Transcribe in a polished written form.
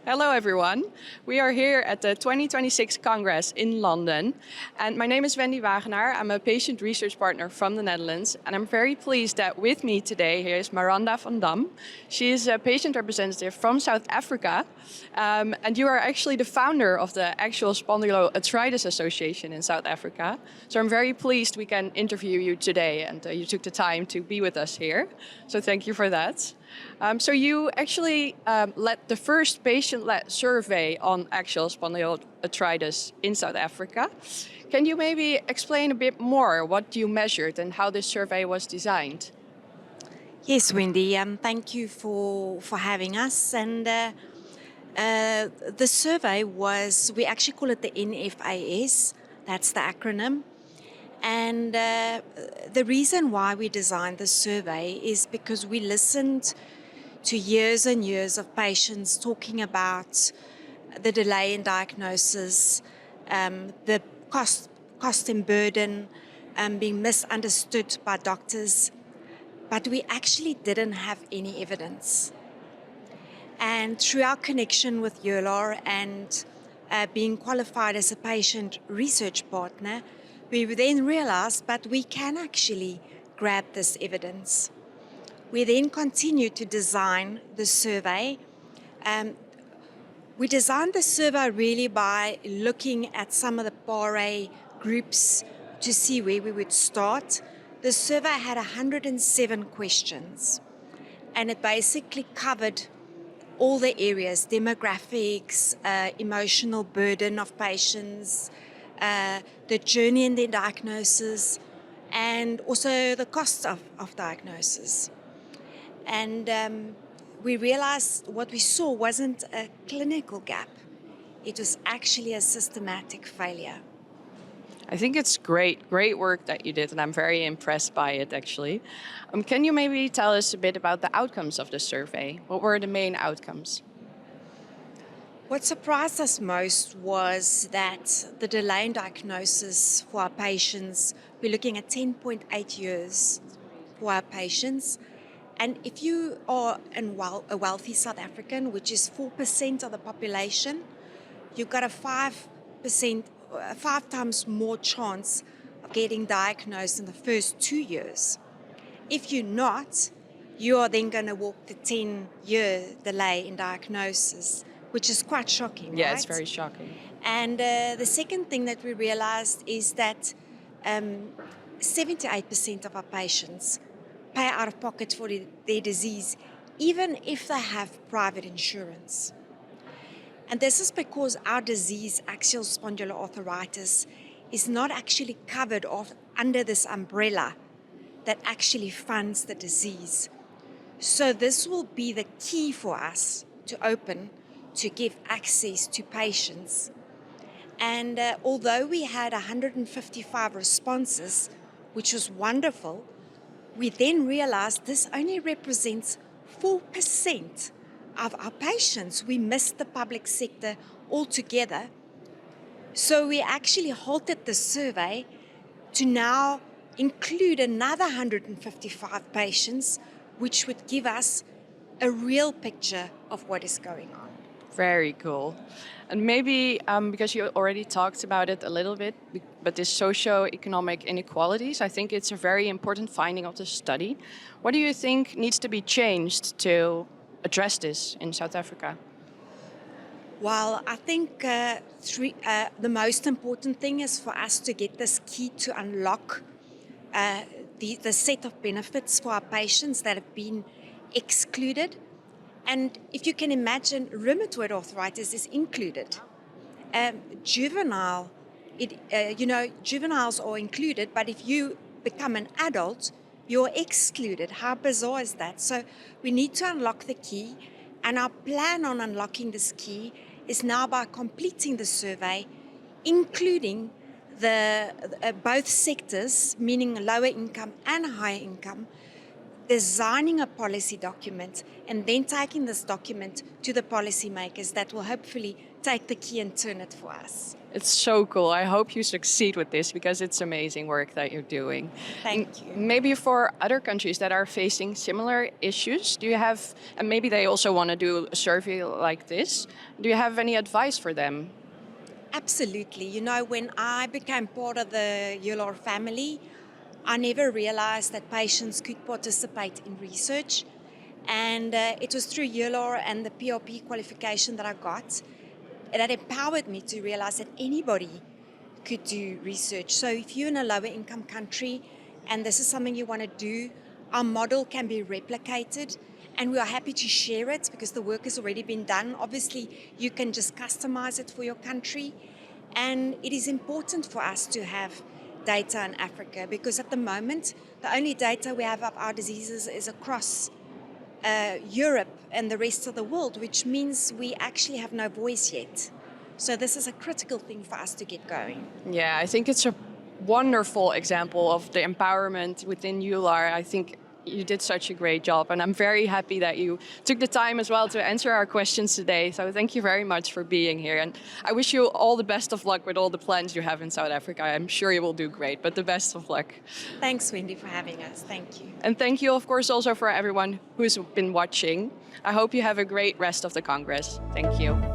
Hello everyone. We are here at the 2026 Congress in London, and my name is Wendy Wagenaar. I'm a patient research partner from the Netherlands, and I'm very pleased that with me today here is Maranda van Dam. She is a patient representative from South Africa, and you are actually the founder of the Axial Spondyloarthritis Association in South Africa. So I'm very pleased we can interview you today, and you took the time to be with us here. So thank you for that. So you actually led the first patient-led survey on axial spondyloarthritis in South Africa. Can you maybe explain a bit more what you measured and how this survey was designed? Yes, Wendy, thank you for having us. And the survey was, we actually call it the NFAS, that's the acronym. And the reason why we designed the survey is because we listened to years and years of patients talking about the delay in diagnosis, the cost and burden, being misunderstood by doctors, but we actually didn't have any evidence. And through our connection with EULAR and being qualified as a patient research partner, we then realized that we can actually grab this evidence. We then continued to design the survey. We designed the survey really by looking at some of the PARE groups to see where we would start. The survey had 107 questions, and it basically covered all the areas: demographics, emotional burden of patients, the journey in their diagnosis, and also the cost of diagnosis. And we realized what we saw wasn't a clinical gap. It was actually a systematic failure. I think it's great work that you did, and I'm very impressed by it, actually. Can you maybe tell us a bit about the outcomes of the survey? What were the main outcomes? What surprised us most was that the delay in diagnosis for our patients, we're looking at 10.8 years for our patients. And if you are a wealthy South African, which is 4% of the population, you've got a 5 times more chance of getting diagnosed in the first 2 years. If you're not, you are then going to walk the 10-year delay in diagnosis, which is quite shocking, Yeah, right? it's very shocking. And the second thing that we realized is that 78% of our patients pay out of pocket for their disease, even if they have private insurance. And this is because our disease, axial spondyloarthritis, is not actually covered under this umbrella that actually funds the disease. So this will be the key for us to give access to patients. And although we had 155 responses, which was wonderful, we then realized this only represents 4% of our patients. We missed the public sector altogether. So we actually halted the survey to now include another 155 patients, which would give us a real picture of what is going on. Very cool. And maybe because you already talked about it a little bit, but this socio-economic inequalities, I think it's a very important finding of the study. What do you think needs to be changed to address this in South Africa? Well, I think the most important thing is for us to get this key to unlock the set of benefits for our patients that have been excluded. And if you can imagine, rheumatoid arthritis is included. Juveniles are included, but if you become an adult, you're excluded. How bizarre is that? So we need to unlock the key, and our plan on unlocking this key is now by completing the survey, including both sectors, meaning lower income and higher income, designing a policy document, and then taking this document to the policymakers that will hopefully take the key and turn it for us. It's so cool. I hope you succeed with this because it's amazing work that you're doing. Thank you. Maybe for other countries that are facing similar issues, do you have, and maybe they also want to do a survey like this, do you have any advice for them? Absolutely. You know, when I became part of the EULAR family, I never realized that patients could participate in research. And it was through EULAR and the PRP qualification that I got that empowered me to realize that anybody could do research. So if you're in a lower income country and this is something you want to do, our model can be replicated, and we are happy to share it because the work has already been done. Obviously, you can just customize it for your country. And it is important for us to have data in Africa because at the moment, the only data we have of our diseases is across Europe and the rest of the world, which means we actually have no voice yet. So this is a critical thing for us to get going. Yeah, I think it's a wonderful example of the empowerment within EULAR. I think you did such a great job, and I'm very happy that you took the time as well to answer our questions today. So thank you very much for being here, and I wish you all the best of luck with all the plans you have in South Africa. I'm sure you will do great, but the best of luck. Thanks, Wendy, for having us. Thank you. And thank you, of course, also for everyone who's been watching. I hope you have a great rest of the Congress. Thank you.